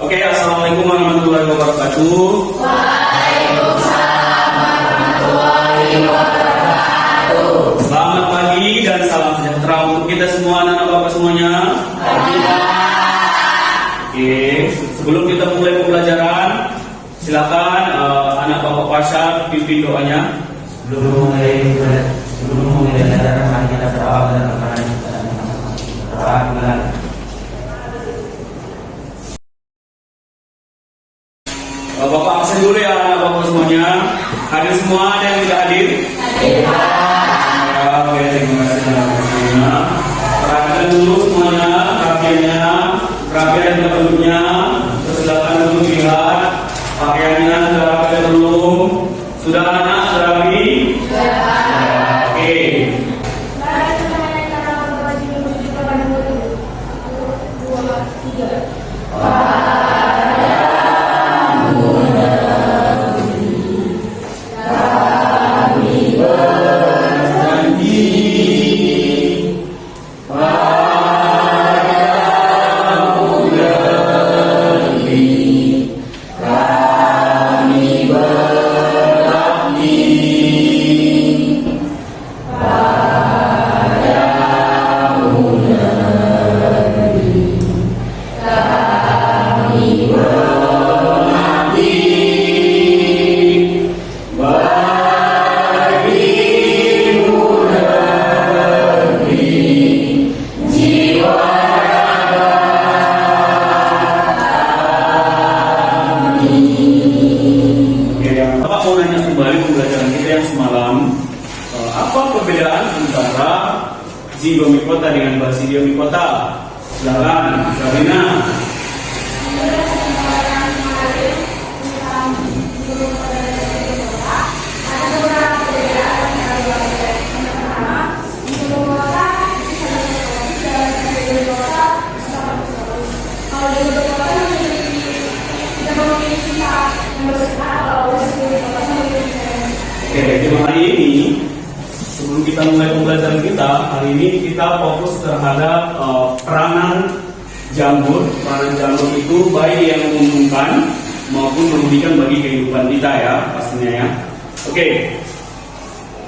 Oke, assalamualaikum warahmatullahi wabarakatuh. Waalaikumsalam warahmatullahi wabarakatuh. Selamat pagi dan salam sejahtera untuk kita semua anak-anak bapak semuanya. Oke, sebelum kita mulai pembelajaran, silakan anak bapak Pasha pimpin doanya. Sebelum mulai pelajaran, mari kita berdoa dan berdoa. Bapak absen dulu ya anak bapak semuanya. Hadir semua, ada yang tidak hadir? Hadir, Pak. Ya, oke, terima kasih anak bapak semuanya. Perhatikan dulu semuanya, perapian dan penduduknya. Silakan dulu lihat pakaiannya sudah rapi atau belum? Sudah anak sudah rapi? Oke. Mari kita naik ke atas baju menuju kepada mulut. 1, 2, 3. Apa perbedaan antara zigomikota dengan basidiomikota? Silakan, Sabrina. Oke, jadi hari ini sebelum kita mulai pembelajaran kita, hari ini kita fokus terhadap peranan jamur. Peranan jamur itu baik yang menguntungkan maupun merugikan bagi kehidupan kita ya, pastinya ya. Oke,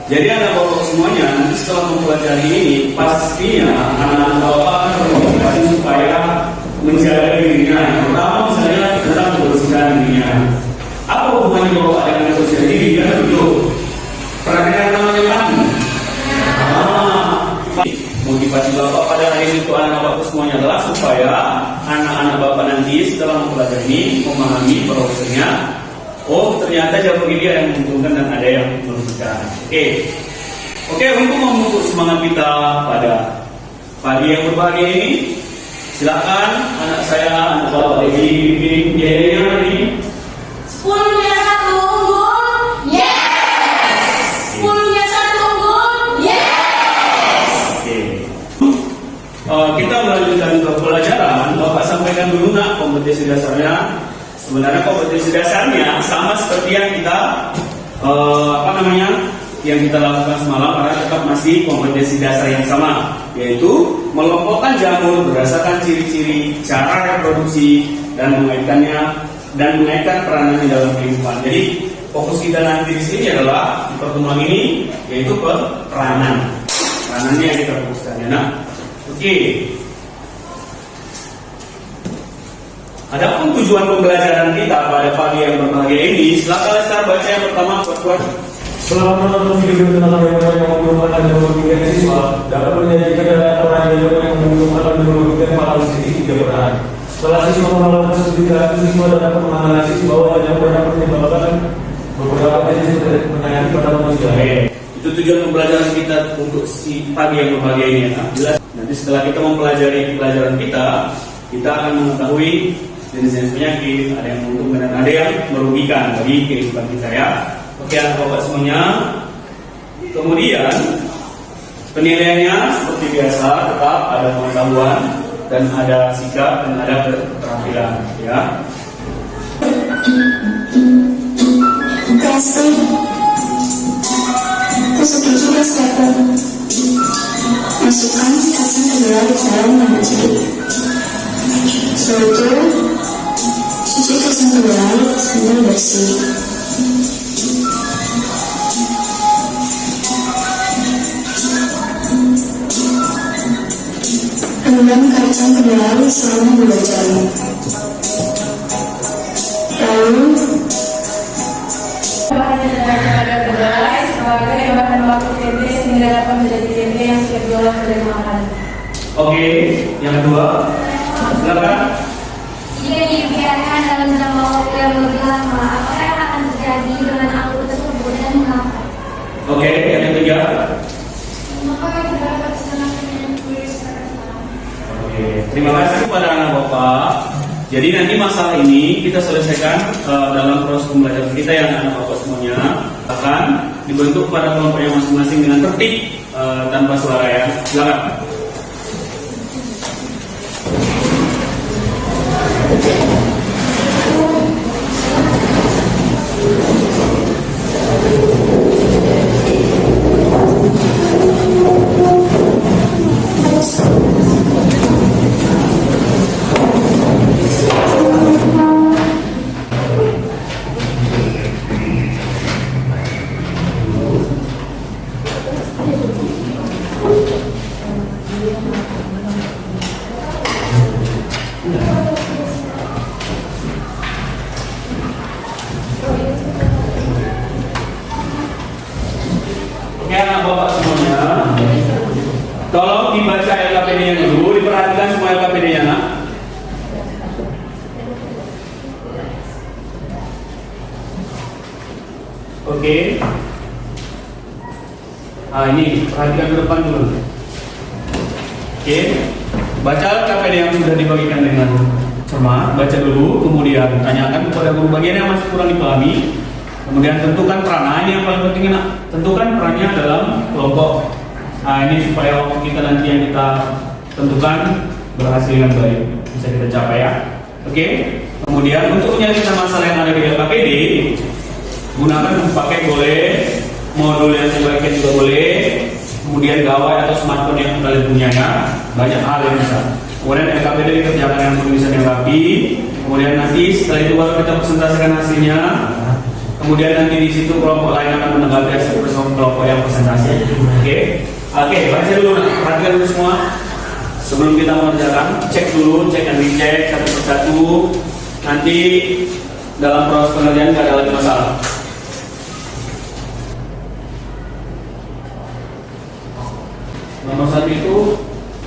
jadi anak bapak semuanya, nanti setelah mempelajari ini, pastinya anak-anak bapak akan berkomunikasi supaya menjaga dirinya. Pertama misalnya tentang membersihkan dirinya. Apa hubungannya bapak dengan membersihkan diri? Ya dulu. Perhatikan namanya kan? Motivasi bapak pada hari ini untuk anak-anak bapak semuanya adalah supaya anak-anak bapak nanti setelah mempelajari ini memahami bahwasanya ternyata jamur ini ada yang menguntungkan dan ada yang merugikan. Oke, untuk memupuk semangat kita pada pagi yang berbahagia ini, silakan anak saya, anak bapak Devi, bimbing biayanya ini. 10-nya 1 unggul. Yes. 10-nya 1 unggul. Yes. Kita melanjutkan ke pelajaran. Bapak sampaikan dulu nak kompetensi dasarnya. Sebenarnya kompetensi dasarnya sama seperti yang kita yang kita lakukan semalam, karena tetap masih kompetensi dasar yang sama, yaitu melompokkan jamur berdasarkan ciri-ciri, cara reproduksi dan mengaitkan peranannya dalam kehidupan. Jadi fokus kita nanti di sini adalah di pertemuan ini yaitu peranan. Peranannya yang kita fokuskan ya nak. Oke. Adapun tujuan pembelajaran kita pada pagi yang berbahagia ini, silakan Lester baca yang pertama buat. Selama menonton video tentang bagaimana yang mengumpulkan dan merugikan siswa dapat menjadikan data orang yang mengumpulkan dan merugikan para siswa tidak berani. Setelah siswa mengalami kesulitan, siswa dapat menganalisis bahwa yang dapat menyebabkan beberapa jenis penyakit pada manusia. Itu tujuan pembelajaran kita untuk si pagi yang berbahagia ini ya. Jelas. Nanti setelah kita mempelajari pelajaran kita akan mengetahui jenis-jenis penyakit, ada yang menguntungkan dan ada yang merugikan bagi kehidupan kita ya. Oke anak bapak semuanya. Kemudian penilaiannya seperti biasa, tetap ada pengetahuan dan ada sikap dan ada keterampilan ya. Masukkan juga stepper. Masukkan kacang kedelai ke dalam mangkok. Setelah itu gelang sandal besi. 6 kacang gelang selama 2 jam. Lalu Bahan kedelai sebagai bahan baku tempe sehingga dapat menjadi tempe yang siap diolah dari makan. Oke, yang kedua, silakan. Jika dibiarkan dalam jangka waktu yang lebih lama, apa yang akan terjadi dengan anggur tersebut dan mengapa? Oke, yang ketiga. Maka dapat senang-senang tulis sekarang. Oke, terima kasih kepada anak bapak. Jadi nanti masalah ini kita selesaikan dalam proses pembelajaran kita yang anak bapak semuanya akan dibentuk pada kelompoknya masing-masing dengan tertib tanpa suara ya. Silakan. Oke anak bapak semuanya, tolong dibaca LKPD-nya dulu, diperhatikan semua LKPD-nya nak. Oke. Ini perhatikan ke depan dulu. Oke, baca LKPD yang sudah dibagikan dengan cermat, baca dulu, kemudian tanyakan kepada guru bagian yang masih kurang dipahami. Kemudian tentukan peran, ini yang paling penting nak. Tentukan perannya dalam kelompok. Ini supaya waktu kita nanti yang kita tentukan berhasil dengan baik, bisa kita capai ya. Oke. Kemudian untuk menyelesaikan masalah yang ada di LKPD, gunakan pakai boleh, modul yang sebaiknya juga boleh, kemudian gawai atau smartphone yang kalian punya ya, banyak hal yang bisa. Kemudian LKPD dikerjakan dengan penulisan yang rapi, kemudian nanti setelah itu baru kita presentasikan hasilnya. Kemudian nanti di situ kelompok lain akan menanggapi hasil kelompok yang presentasi. Oke, baca dulu nah, perhatikan dulu semua. Sebelum kita mengerjakan, cek dulu, cek dan dicek satu persatu. Nanti dalam proses pengerjaan tidak ada lagi masalah. Nomor 1 itu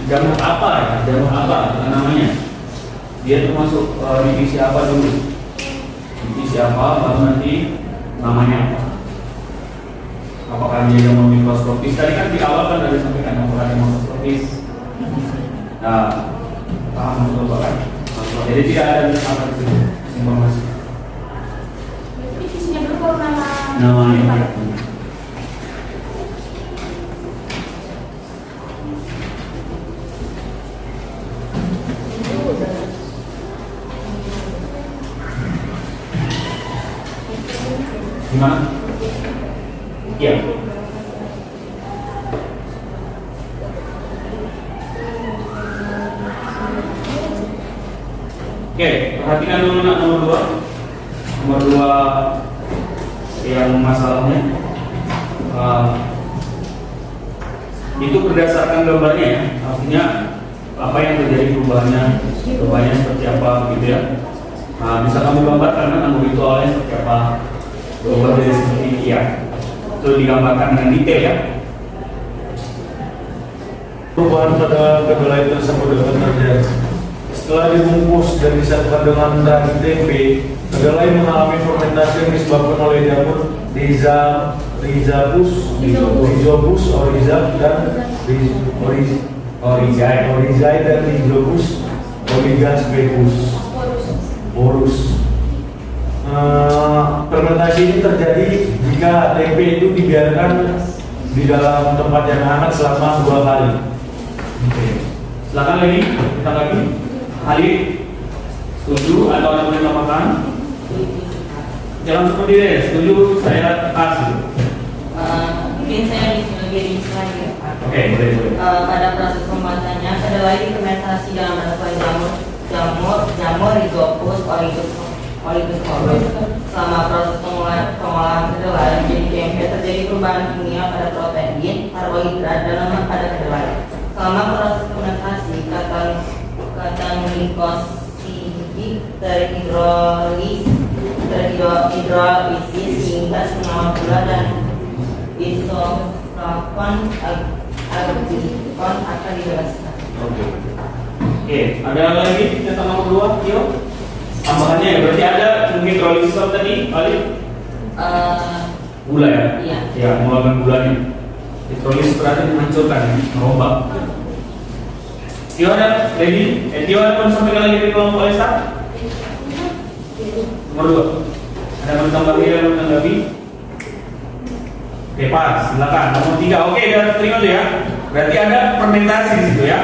jamur apa ya? Jamur apa namanya? Dia termasuk divisi apa dulu? Divisi apa? Baru nanti namanya apa? Apakah dia jamur mikroskopis? Tadi kan di awal kan ada sampaikan ada mikroskopis. Nah, paham betul kan? Jadi tidak ada apa di sini informasi. Divisinya dulu baru nama. Namanya. Gimana? Iya. Oke, perhatikan dulu nak nomor 2. Nomor 2 yang masalahnya itu berdasarkan gambarnya ya. Artinya apa yang terjadi perubahannya seperti apa gitu ya. Nah, bisa kamu gambarkan kan nomor itu awalnya seperti apa? Berubah dari seperti ini ya. Itu digambarkan dengan detail ya. Perubahan pada kedelai tersebut dapat terjadi setelah dibungkus dan disatukan dengan daging tempe. Kedelai mengalami fermentasi yang disebabkan oleh jamur Rhizobus oryza dan Oryzae dan Rhizobus oligacebus porus. Fermentasi ini terjadi jika tempe itu dibiarkan di dalam tempat yang hangat selama 2 hari. Silakan lagi, kita lagi. Ali, setuju atau ada yang menambahkan? Jangan seperti ini, setuju saya kasih. Mungkin saya lebih lagi ya Pak. Oke, boleh. Pada proses pembuatannya, kedelai difermentasi dalam rangkaian jamur Rhizopus Oligoscope. Selama proses pengolahan kedelai menjadi tempe terjadi perubahan kimia pada protein, karbohidrat, dan lemak pada kedelai. Selama proses fermentasi, kata glikosidi terhidrolisis sehingga senyawa gula dan isoflavon aglikon akan dibebaskan. Oke, ada lagi kata nomor 2, Tio? Tambahannya ya, berarti ada hidrolisis apa tadi, Ali? Gula ya? Iya. Ya, mengeluarkan gulanya. Hidrolisis berarti menghancurkan, merombak. Tio ada, Lady? Tio ada mau sampaikan lagi di kelompok Alisa? Nomor 2. Ada mau tambah lagi, ada mau menanggapi? Oke, pas, silakan. Nomor 3, oke, udah terima tuh ya. Berarti ada fermentasi di situ ya.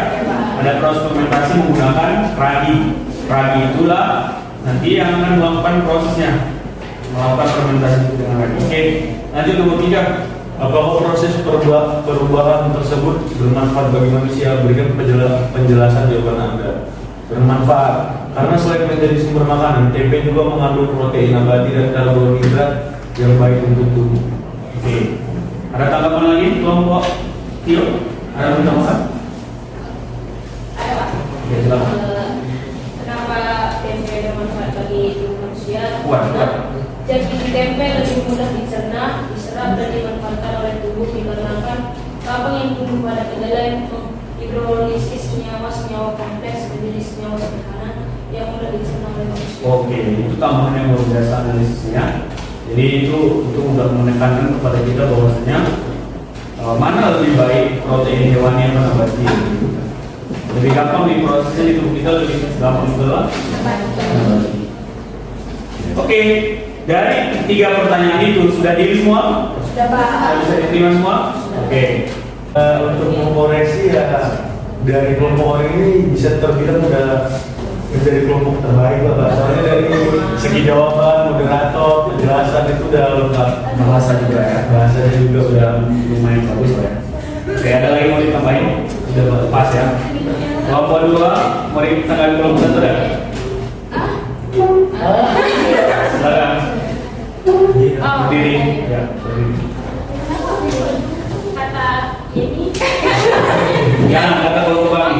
Ada proses fermentasi menggunakan ragi. Ragi itulah nanti yang akan melakukan prosesnya, melakukan fermentasi dengan ragi. Oke, lanjut nomor 3. Apakah proses perubahan tersebut bermanfaat bagi manusia? Berikan penjelasan jawaban Anda. Bermanfaat karena selain menjadi sumber makanan, tempe juga mengandung protein nabati dan karbohidrat yang baik untuk tubuh. Oke, ada tanggapan lagi kelompok Tio? Ada penjelasan? Ada Pak. Oke, silakan. Kenapa tempe bermanfaat bagi tubuh manusia? Kuat. Jadi tempe lebih mudah dicerna, diserap dan dimanfaatkan oleh tubuh dikarenakan kapang yang tumbuh pada kedelai hidrolisis senyawa kompleks menjadi senyawa sederhana yang mudah dicerna oleh manusia. Oke, itu tambahan yang luar biasa analisisnya. Jadi itu sudah menekankan kepada kita bahwasanya mana lebih baik protein hewani atau nabati. Lebih gampang di prosesnya di tubuh kita, lebih gampang itulah nabati. Oke, dari 3 pertanyaan itu sudah diri semua? Sudah Pak. Sudah bisa diterima semua? Oke. Untuk mengoreksi ya dari kelompok orang ini bisa terbilang udah menjadi kelompok terbaik lah Pak. Soalnya dari segi jawaban, moderator, penjelasan itu udah lengkap. Bahasa juga ya. Bahasanya juga udah Lumayan bagus Pak ya. Oke, ada lagi mau ditambahin? udah Pak. Pas ya. Kelompok 2, mau ditanggapi kelompok 1 ya? Silakan. Berdiri. Ya, berdiri. Kata ini. Jangan kata kelompok kami.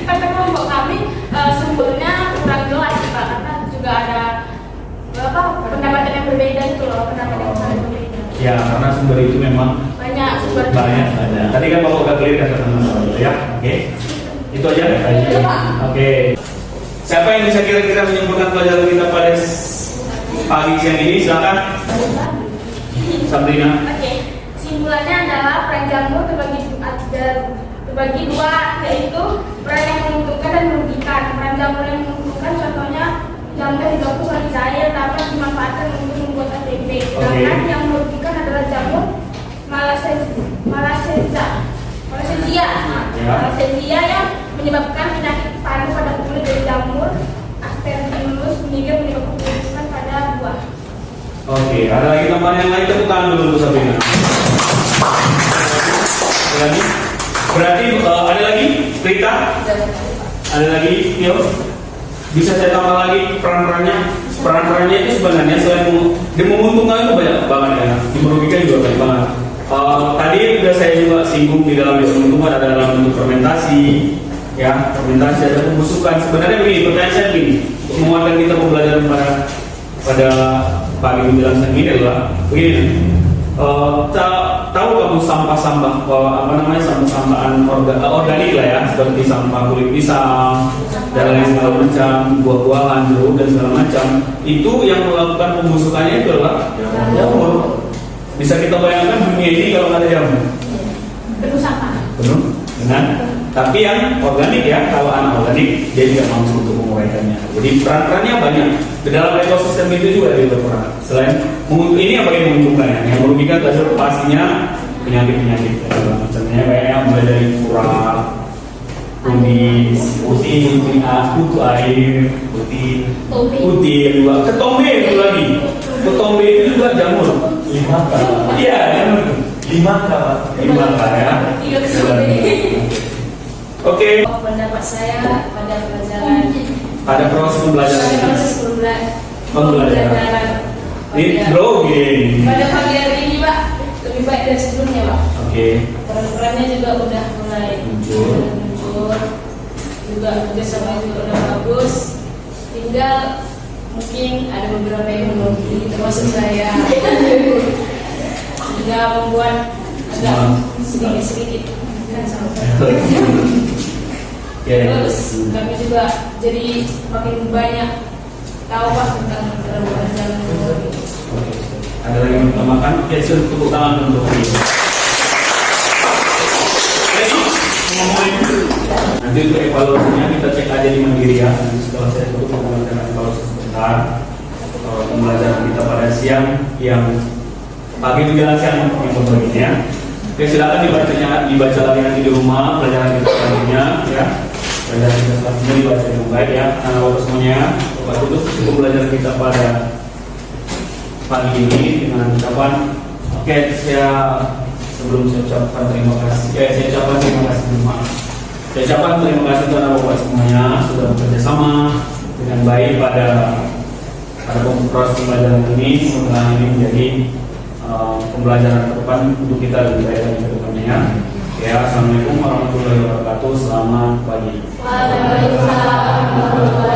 Kata kelompok kami sumbernya kurang jelas Pak, karena juga ada pendapatan yang berbeda itu loh, pendapat yang sangat berbeda. Ya, karena sumber itu memang Banyak sumber. banyak ada. Tadi kan Bapak udah clear kata teman-teman ya. Oke. Itu aja. Oke. Siapa yang bisa kira-kira menyimpulkan pelajaran kita pada pagi siang ini? Silakan. Sabrina. Oke, kesimpulannya adalah peran jamur terbagi 2, yaitu peran yang menguntungkan dan merugikan. Peran jamur yang menguntungkan contohnya jamur hidrokus lagi cair dapat dimanfaatkan untuk membuat tempe. Sedangkan yang merugikan adalah jamur Malassezia yang menyebabkan penyakit paru pada kulit dari jamur Aspergillus hingga menyebabkan kerusakan pada buah. Oke, ada lagi tambahan yang lain, tepuk tangan dulu untuk Sabrina. Ada lagi? Berarti ada lagi Rita? Ada lagi Tio? Bisa saya tambah lagi peran-perannya? Peran-perannya itu sebenarnya selain menguntungkan itu banyak banget ya, merugikan juga banyak banget. Tadi sudah saya juga singgung di dalam menguntungkan ada dalam bentuk fermentasi, ya fermentasi ada pembusukan. Sebenarnya begini, pertanyaan saya begini, untuk menguatkan kita pembelajaran pada pagi menjelang siang ini adalah begini. Tahu kamu sampah-sampah sampah-sampahan organik lah ya, seperti sampah kulit pisang dan lain segala macam, buah-buahan, jeruk dan segala macam, itu yang melakukan pembusukannya itu adalah jamur. Bisa kita bayangkan dunia ini kalau nggak ada jamur Penuh sampah. penuh dengan, tapi yang organik ya, kalau anorganik dia tidak mampu untuk menguraikannya. Jadi peran-perannya banyak di dalam ekosistem itu juga dia berperan. Selain ini yang paling menguntungkan, yang merugikan adalah pastinya penyakit macamnya kayak mulai dari kurang, kumis, putih, kutu air, putih juga, ketombe itu lagi, ketombe itu juga jamur. 5 Kak. Iya, jamur. 5 Kak. 5 Kak ya. Oke. Pendapat saya pada pelajaran pada proses pembelajaran Pada ini. proses Pembelajaran. Ini drawing. Pada pagi hari ini Pak, lebih baik dari sebelumnya Pak. Oke. Peran-perannya juga udah mulai Muncul. juga kerjasama juga udah bagus. Tinggal mungkin ada beberapa yang mengerti, termasuk saya. Hingga membuat agak sedikit-sedikit kan sama. Terus kami juga jadi makin banyak tahu Pak tentang peran jamur. Oke. Ada lagi yang menambahkan? Oke, silakan tepuk tangan untuk ini. Nanti untuk evaluasinya kita cek aja di Mandiri ya. Nanti setelah saya tutup melakukan evaluasi sebentar. Pembelajaran kita pada siang yang pagi menjelang siang yang pembagian ya. Oke, silakan dibaca lagi nanti di rumah pelajaran kita selanjutnya ya. Pelajaran kita selanjutnya dibaca dengan baik ya. Bapak semuanya, Bapak tutup pembelajaran kita pada pagi ini dengan ucapan oke, sebelum saya ucapkan terima kasih, saya ucapkan terima kasih dulu. Saya ucapkan terima kasih kepada Bapak semuanya sudah bekerja sama dengan baik pada proses pembelajaran ini. Semoga ini menjadi pembelajaran ke depan untuk kita lebih baik lagi ke depannya. Ya, assalamualaikum warahmatullahi wabarakatuh. Selamat pagi. Waalaikumsalam warahmatullahi